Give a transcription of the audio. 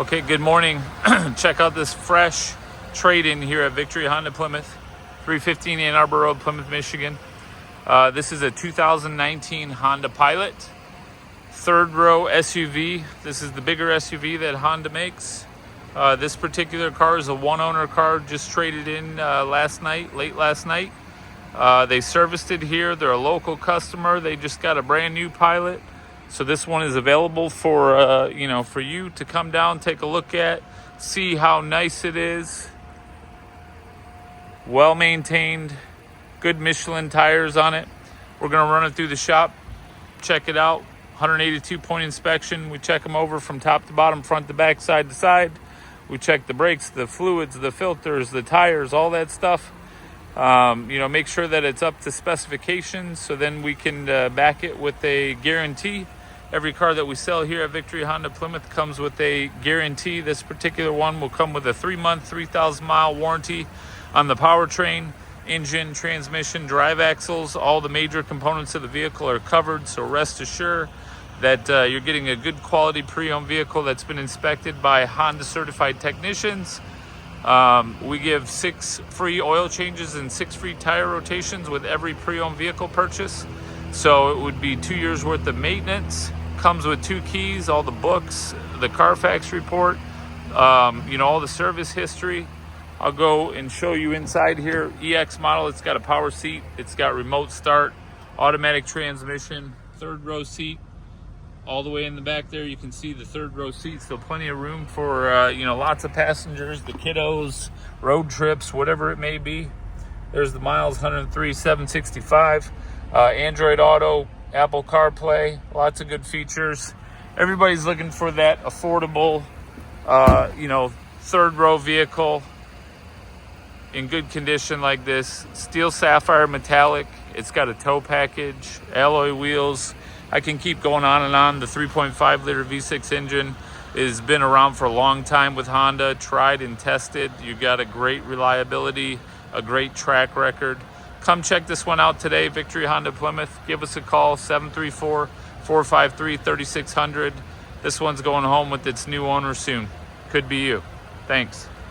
Okay, good morning. Check out this fresh trade-in here at Victory Honda Plymouth, 315 Ann Arbor Road, Plymouth, Michigan. This is a 2019 Honda Pilot, third row SUV. This is the bigger SUV that Honda makes. This particular car is a one-owner car, just traded in late last night. They serviced it here. They're a local customer. They just got a brand new Pilot. So this one is available for for you to come down, take a look at, see how nice it is. Well maintained, good Michelin tires on it. We're gonna run it through the shop, check it out. 182-point inspection. We check them over from top to bottom, front to back, side to side. We check the brakes, the fluids, the filters, the tires, all that stuff. Make sure that it's up to specifications, so then we can back it with a guarantee. Every car that we sell here at Victory Honda Plymouth comes with a guarantee. This particular one will come with a 3-month, 3,000-mile warranty on the powertrain, engine, transmission, drive axles. All the major components of the vehicle are covered, so rest assured that you're getting a good quality pre-owned vehicle that's been inspected by Honda certified technicians. We give 6 free oil changes and 6 free tire rotations with every pre-owned vehicle purchase. So it would be 2 years worth of maintenance. Comes with 2 keys, all the books, the Carfax report, all the service history. I'll go and show you inside here. EX model, it's got a power seat, it's got remote start, automatic transmission, third row seat. All the way in the back there, you can see the third row seat, so plenty of room for, lots of passengers, the kiddos, road trips, whatever it may be. There's the miles, 103,765. Android Auto, Apple CarPlay, lots of good features. Everybody's looking for that affordable, third row vehicle in good condition like this. Steel sapphire metallic. It's got a tow package, alloy wheels. I can keep going on and on. The 3.5 liter V6 engine has been around for a long time with Honda, tried and tested. You got a great reliability, a great track record. Come check this one out today, Victory Honda Plymouth. Give us a call, 734-453-3600. This one's going home with its new owner soon. Could be you. Thanks.